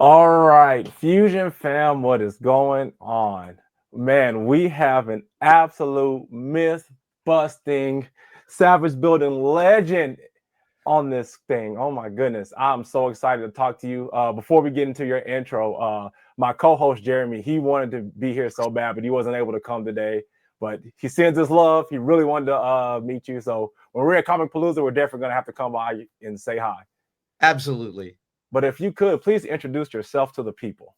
All right, Fusion fam, what is going on? Man, we have an absolute myth busting, savage building legend on this thing. Oh my goodness, I'm so excited to talk to you. Before we get into your intro, my co-host Jeremy, he wanted to be here so bad, but he wasn't able to come today. But he sends his love. He really wanted to meet you. So when we're at Comicpalooza, we're definitely gonna have to come by and say hi. Absolutely. But if you could, please introduce yourself to the people.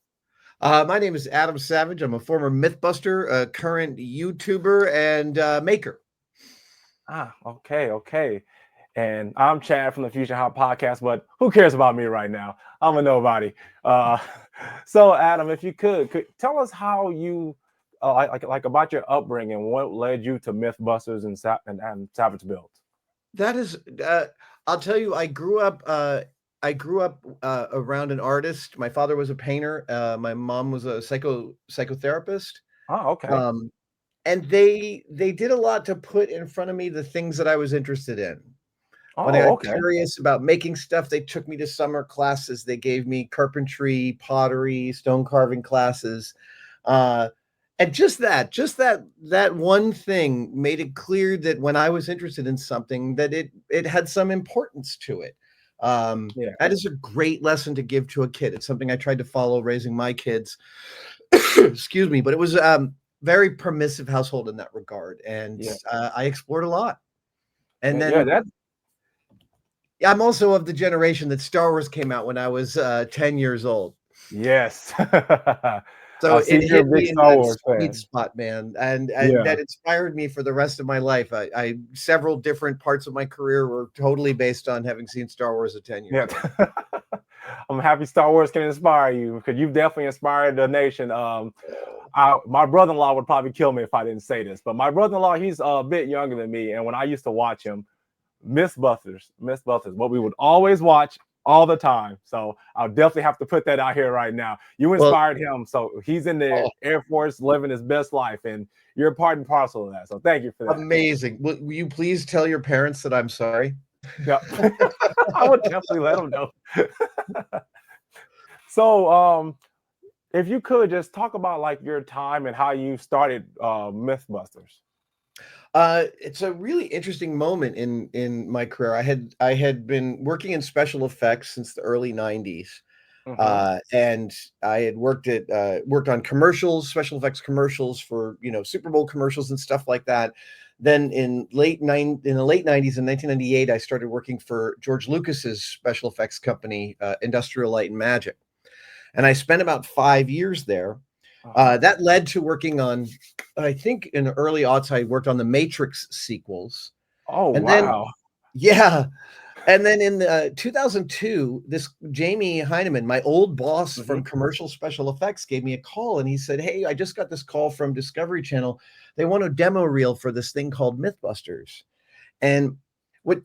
My name is Adam Savage. I'm a former Mythbuster, a current YouTuber, and maker. Okay. And I'm Chad from the Fusion Hot Podcast, but who cares about me right now? I'm a nobody. Uh, so, Adam, if you could tell us how you like about your upbringing, what led you to Mythbusters and Savage Builds? That is, I'll tell you, I grew up around an artist. My father was a painter. My mom was a psychotherapist. Oh, okay. Um, and they did a lot to put in front of me the things that I was interested in. When I Oh, got okay. curious about making stuff, they took me to summer classes. They gave me carpentry, pottery, stone carving classes. Uh, and just that one thing made it clear that when I was interested in something, that it had some importance to it. Yeah. That is a great lesson to give to a kid. It's something I tried to follow raising my kids. Excuse me, but it was very permissive household in that regard, and Yeah. I explored a lot. And Yeah. then That. I'm also of the generation that Star Wars came out when I was 10 years old. Yes. So I see it you're hit a big me in Star that Wars sweet fan. spot, man, and Yeah. that inspired me for the rest of my life. I several different parts of my career were totally based on having seen Star Wars at 10 years Yeah. old. I'm happy Star Wars can inspire you because you've definitely inspired the nation. My brother-in-law would probably kill me if I didn't say this, but my brother-in-law, he's a bit younger than me, and when I used to watch him, Mythbusters, what we would always watch all the time. So I'll definitely have to put that out here right now. You Well, inspired him, so he's in the oh, Air Force living his best life, and you're part and parcel of that. So thank you for that. amazing. Will you please tell your parents that I'm sorry? Yeah, I would definitely let him know. So, if you could just talk about like your time and how you started Mythbusters. It's a really interesting moment in my career. I had been working in special effects since the early '90s, Mm-hmm. and I had worked on commercials, special effects commercials for Super Bowl commercials and stuff like that. Then in the late '90s, in 1998, I started working for George Lucas's special effects company, Industrial Light and Magic, and I spent about 5 years there. Uh-huh. That led to working on, I think in the early aughts, I worked on the Matrix sequels. Oh And then, wow. yeah. And then in 2002, this Jamie Heineman, my old boss Mm-hmm. from commercial special effects, gave me a call and he said, "Hey, I just got this call from Discovery Channel. They want a demo reel for this thing called Mythbusters." And what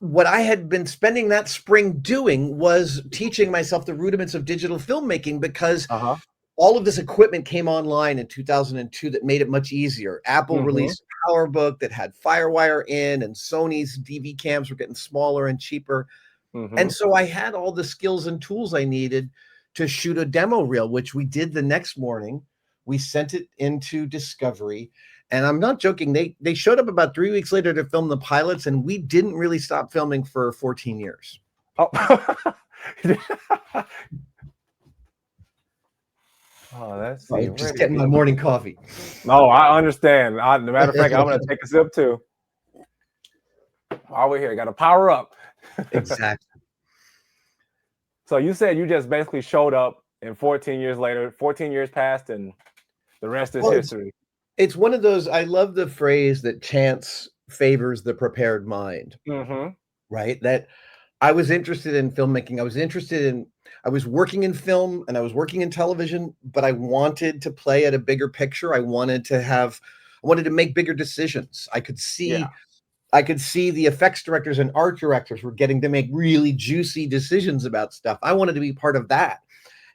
what I had been spending that spring doing was teaching myself the rudiments of digital filmmaking because Uh-huh. all of this equipment came online in 2002 that made it much easier. Apple Mm-hmm. released a PowerBook that had FireWire in, and Sony's DV cams were getting smaller and cheaper. Mm-hmm. And so I had all the skills and tools I needed to shoot a demo reel, which we did the next morning. We sent it into Discovery. And I'm not joking. They showed up about 3 weeks later to film the pilots, and we didn't really stop filming for 14 years. Oh. Oh, let's see. Sorry, Where just did getting he? my morning coffee. No, I understand. The matter of fact, I'm gonna take a sip too. While we're here, gotta power up. Exactly. So you said you just basically showed up and 14 years later, 14 years passed, and the rest is Well, history. it's one of those. I love the phrase that chance favors the prepared mind, Mm-hmm. right? That I was interested in filmmaking. I was working in film and I was working in television, but I wanted to play at a bigger picture. I wanted to make bigger decisions. Yeah. I could see the effects directors and art directors were getting to make really juicy decisions about stuff. I wanted to be part of that.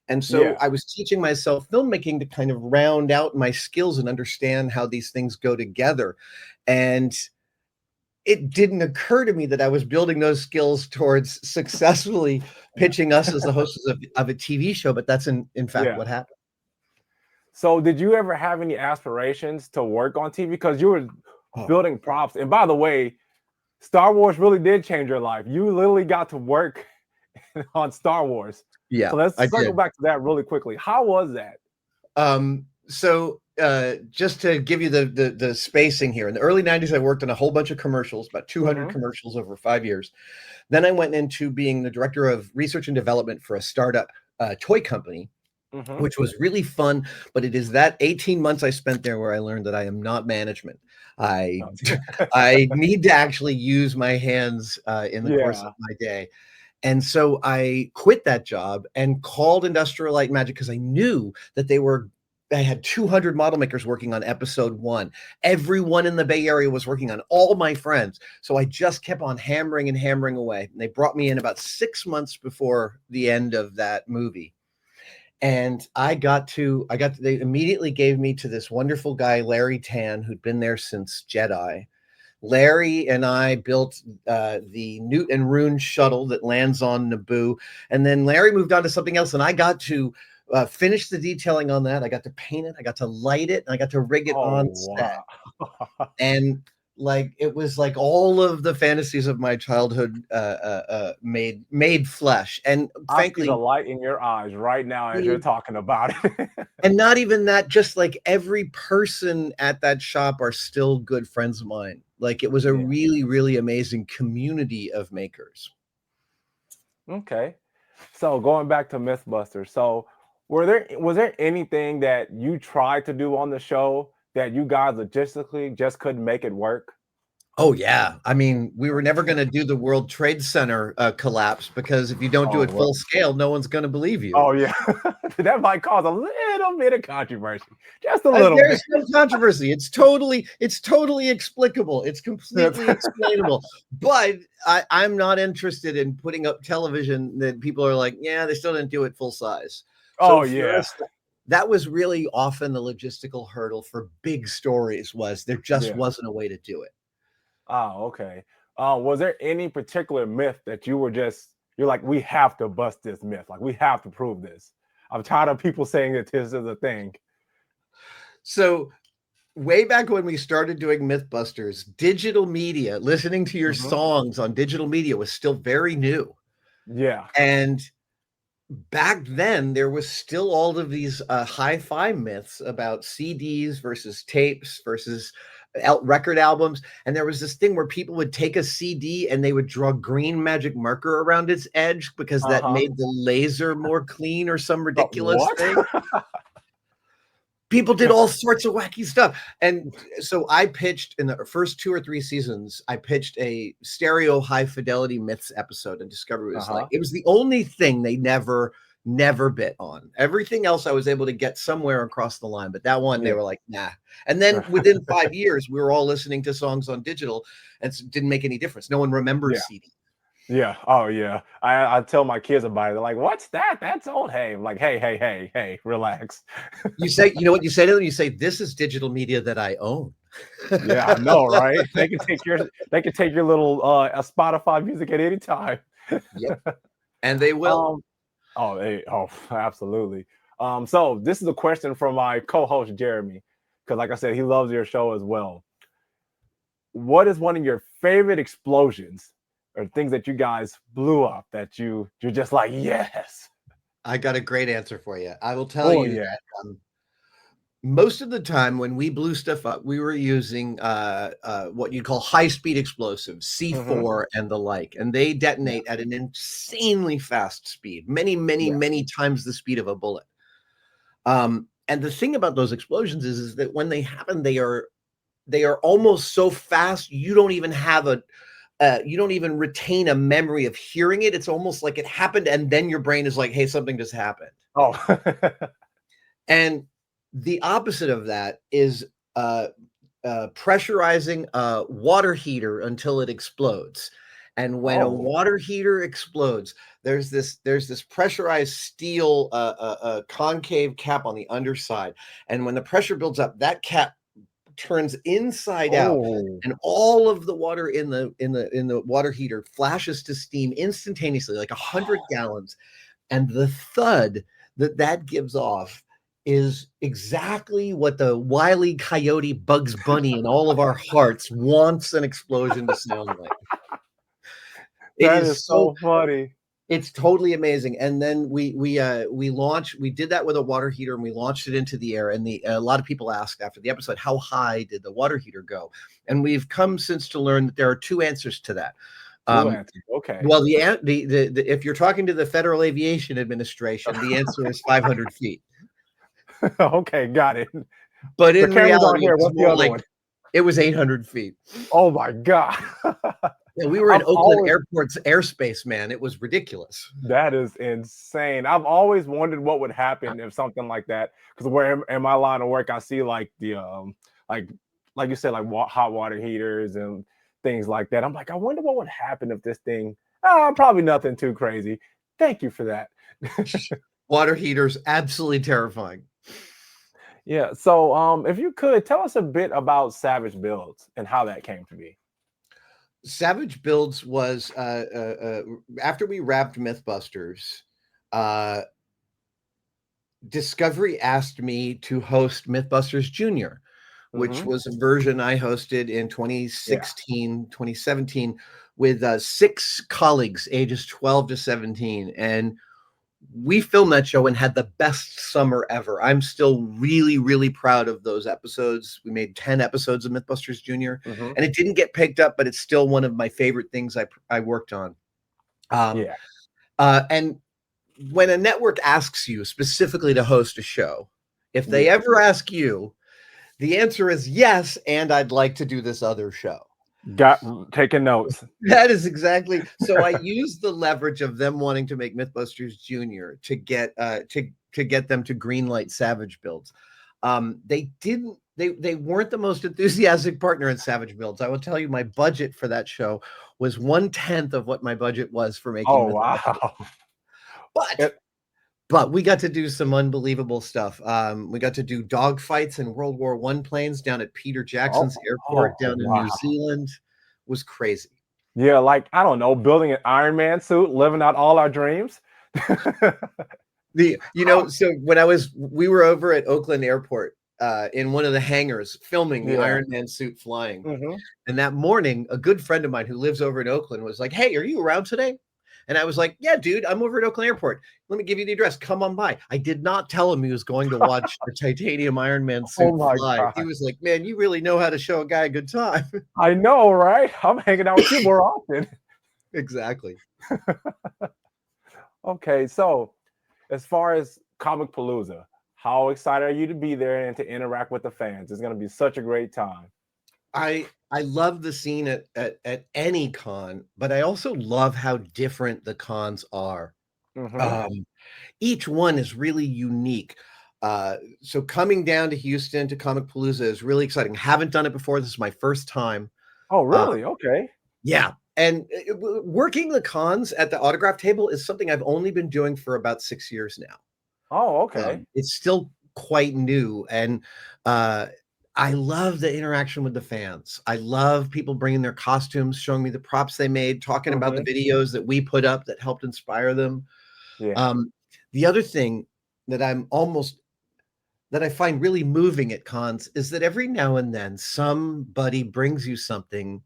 And so Yeah. I was teaching myself filmmaking to kind of round out my skills and understand how these things go together. And it didn't occur to me that I was building those skills towards successfully pitching us as the hosts of a TV show, but that's in fact Yeah. what happened. So did you ever have any aspirations to work on TV? Because you were Oh, building props. And by the way, Star Wars really did change your life. You literally got to work on Star Wars. yeah, So let's I circle did. back to that really quickly. How was that? So just to give you the spacing here, in the early 90s, I worked on a whole bunch of commercials, about 200 Mm-hmm. commercials over 5 years. Then I went into being the director of research and development for a startup toy company, Mm-hmm. which was really fun. But it is that 18 months I spent there where I learned that I am not management. I I need to actually use my hands in the course of Yeah. my day. And so I quit that job and called Industrial Light and Magic because I knew that I had 200 model makers working on episode 1. Everyone in the Bay Area was working on, all my friends. So I just kept on hammering and hammering away. And they brought me in about 6 months before the end of that movie. And they immediately gave me to this wonderful guy, Larry Tan, who'd been there since Jedi. Larry and I built the Newt and Rune shuttle that lands on Naboo. And then Larry moved on to something else. And I got to finish the detailing on that. I got to paint it. I got to light it. And I got to rig it Oh, on set. wow. And like it was like all of the fantasies of my childhood made flesh. And I see the frankly, light in your eyes right now as you're talking about it. and not even that, just like every person at that shop are still good friends of mine. Like it was a Yeah. really, really amazing community of makers. Okay. So going back to Mythbusters, so was there anything that you tried to do on the show that you guys logistically just couldn't make it work? Oh yeah. I mean, we were never going to do the World Trade Center collapse because if you don't do Oh, it full scale, no one's going to believe you. oh yeah. That might cause a little bit of controversy. Just a little bit. There's no controversy. It's totally explicable. It's completely explainable. But I'm not interested in putting up television that people are like, yeah, they still didn't do it full size. So Oh for yeah. us, that was really often the logistical hurdle for big stories, was there just Yeah. wasn't a way to do it. Oh, okay. Was there any particular myth that you're like, we have to bust this myth, like we have to prove this? I'm tired of people saying that this is a thing. So way back when we started doing Mythbusters, digital media, listening to your Mhm. songs on digital media was still very new. Yeah. And back then, there was still all of these hi-fi myths about CDs versus tapes versus record albums. And there was this thing where people would take a CD and they would draw green magic marker around its edge because that Uh-huh. made the laser more clean or some ridiculous What? thing. People did all sorts of wacky stuff. And so I pitched in the first 2 or 3 seasons, I pitched a stereo high fidelity myths episode, and Discovery was like, Uh-huh. it was the only thing they never bit on. Everything else I was able to get somewhere across the line, but that one they Yeah. were like, nah. And then within 5 years, we were all listening to songs on digital, and it didn't make any difference. No one remembers Yeah. CD. Yeah. Oh yeah. I tell my kids about it. They're like, what's that? That's old. Hey, I'm like, hey, relax. You say, you know what you say to them? You say, this is digital media that I own. Yeah, I know, right? They can take your little Spotify music at any time. Yep. And they will. Um, absolutely. So this is a question from my co-host Jeremy, because like I said, he loves your show as well. What is one of your favorite explosions or things that you guys blew up that you're just like, yes? I got a great answer for you. I will tell Oh you yeah. that most of the time when we blew stuff up, we were using what you'd call high-speed explosives, Hmm. C4 and the like, and they Yeah, detonate at an insanely fast speed, many, many, yeah. many times the speed of a bullet. And the thing about those explosions is that when they happen, they are almost so fast you don't even have you don't even retain a memory of hearing it. It's almost like it happened, and then your brain is like, "Hey, something just happened." Oh. And the opposite of that is pressurizing a water heater until it explodes. And when a Oh. water heater explodes, there's this pressurized steel concave cap on the underside, and when the pressure builds up, that cap turns inside out, Oh, and all of the water in the water heater flashes to steam instantaneously, like 100 gallons. And the thud that gives off is exactly what the Wile E. Coyote Bugs Bunny in all of our hearts wants an explosion to sound like. It that is is so so funny. it's totally amazing. And then we did that with a water heater, and we launched it into the air. And a lot of people asked after the episode, how high did the water heater go? And we've come since to learn that there are two answers to that. Two answers. Okay. Well, the if you're talking to the Federal Aviation Administration, the answer is 500 feet. Okay, got it. But The in cameras aren't reality, it here. was What's the more other like one? it was 800 feet. Oh my God. Yeah, we were in I've Oakland always Airport's airspace, man. It was ridiculous. That is insane. I've always wondered what would happen if something like that, because where in my line of work, I see like the like like you said, like hot water heaters and things like that. I'm like, I wonder what would happen if this thing. Probably nothing too crazy. Thank you for that. Water heaters, absolutely terrifying. Yeah. So, if you could tell us a bit about Savage Builds and how that came to be. Savage Builds was after we wrapped Mythbusters, uh, Discovery asked me to host Mythbusters Junior, which Mm-hmm. was a version I hosted in Yeah. 2017 with 6 colleagues ages 12 to 17. And we filmed that show and had the best summer ever. I'm still really, really proud of those episodes. We made 10 episodes of Mythbusters Junior, Mm-hmm. and it didn't get picked up, but it's still one of my favorite things I worked on. Yeah. And when a network asks you specifically to host a show, if they Yeah. ever ask you, the answer is yes, and I'd like to do this other show. Got taking notes. That is exactly. So I used the leverage of them wanting to make Mythbusters Junior to get to get them to greenlight Savage Builds. They didn't. They weren't the most enthusiastic partner in Savage Builds. I will tell you, my budget for that show was 1/10 of what my budget was for making Oh Mythbusters. wow. But It, but we got to do some unbelievable stuff. We got to do dog fights in World War I planes down at Peter oh, Jackson's airport oh down in wow. New Zealand. It was crazy. Yeah, like I don't know, building an Iron Man suit, living out all our dreams. So when we were over at Oakland Airport in one of the hangars filming the Yeah. Iron Man suit flying. Mm-hmm. And that morning, a good friend of mine who lives over in Oakland was like, "Hey, are you around today?" And I was like, "Yeah, dude, I'm over at Oakland Airport. Let me give you the address. Come on by." I did not tell him he was going to watch the titanium Iron Man suit Oh my fly. He God. was like, "Man, you really know how to show a guy a good time." I know, right? I'm hanging out with you more often. Exactly. Okay, so as far as Comicpalooza, how excited are you to be there and to interact with the fans? It's going to be such a great time. I love the scene at any con, but I also love how different the cons are. Mm-hmm. Um, each one is really unique. So coming down to Houston to Comicpalooza is really exciting. Haven't done it before. This is my first time. Oh, Uh, really? Okay. yeah. And working the cons at the autograph table is something I've only been doing for about 6 years now. Oh, okay. It's still quite new. And I love the interaction with the fans. I love people bringing their costumes, showing me the props they made, talking about the Mm-hmm. videos that we put up that helped inspire them. Yeah. The other thing that that I find really moving at cons is that every now and then somebody brings you something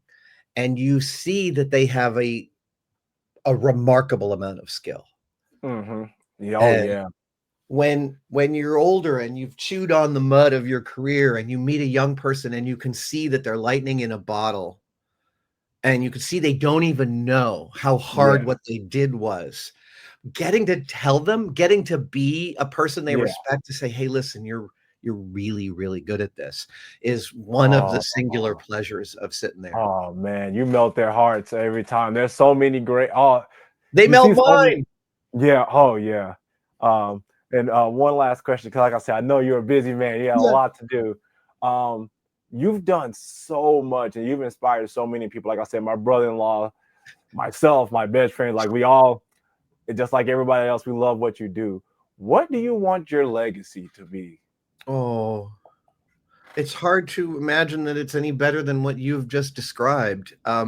and you see that they have a remarkable amount of skill. Mm-hmm. Yeah, oh, And yeah. when you're older and you've chewed on the mud of your career and you meet a young person and you can see that they're lightning in a bottle and you can see they don't even know how hard Yeah. what they did was, getting to tell them, getting to be a person they Yeah. respect, to say, "Hey, listen, you're really, really good at this," is one of the Oh, singular pleasures of sitting there. oh man, you melt their hearts every time. There's so many great. Oh, They you see melt so many. mine. Yeah. Oh, yeah. And one last question, because like I said, I know you're a busy man. You got a Yeah. lot to do. You've done so much, and you've inspired so many people. Like I said, my brother-in-law, myself, my best friend, like we all, just like everybody else, we love what you do. What do you want your legacy to be? Oh, It's hard to imagine that it's any better than what you've just described. I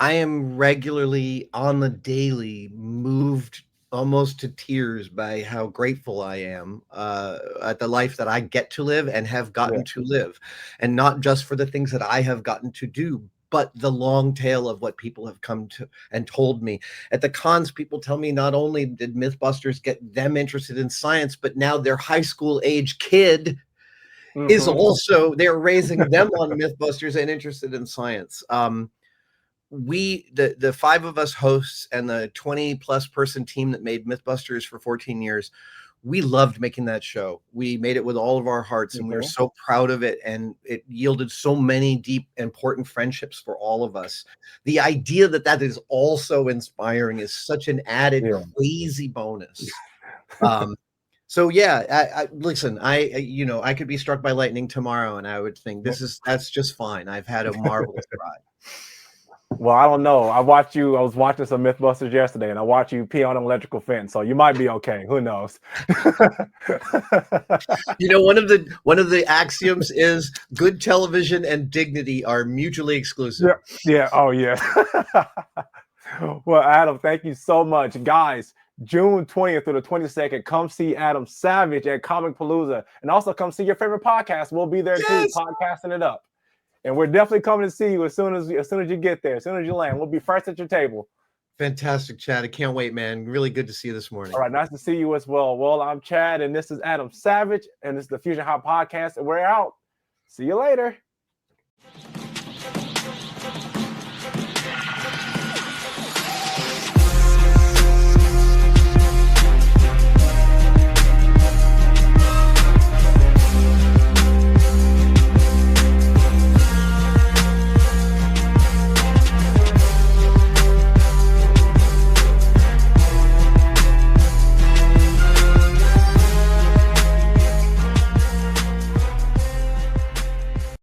am regularly on the daily moved almost to tears by how grateful I am at the life that I get to live and have Yeah. gotten to live, and not just for the things that I have gotten to do, but the long tail of what people have come to and told me. At the cons, people tell me not only did Mythbusters get them interested in science, but now their high school age kid is Hmm. also, they're raising them on Mythbusters and interested in science. The five of us hosts and the 20 plus person team that made Mythbusters for 14 years, we loved making that show. We made it with all of our hearts, and we were Hmm. so proud of it, and it yielded so many deep important friendships for all of us. The idea that that is also inspiring is such an added Yeah. crazy bonus. um so yeah, listen, you know, I could be struck by lightning tomorrow and I would think that's just fine. I've had a marvelous ride. Well, I don't know. I was watching some Mythbusters yesterday, and I watched you pee on an electrical fence, so you might be okay. Who knows? You know, one of the axioms is good television and dignity are mutually exclusive. Yeah. Yeah. Oh, yeah. Well, Adam, thank you so much. Guys, June 20th through the 22nd, come see Adam Savage at Comicpalooza. And also come see your favorite podcast. We'll be there too, Yes. podcasting it up. And we're definitely coming to see you as soon as you get there, as soon as you land. We'll be first at your table. Fantastic, Chad. I can't wait, man. Really good to see you this morning. All right, nice to see you as well. Well, I'm Chad, and this is Adam Savage, and this is the Fusion Hot Podcast, and we're out. See you later.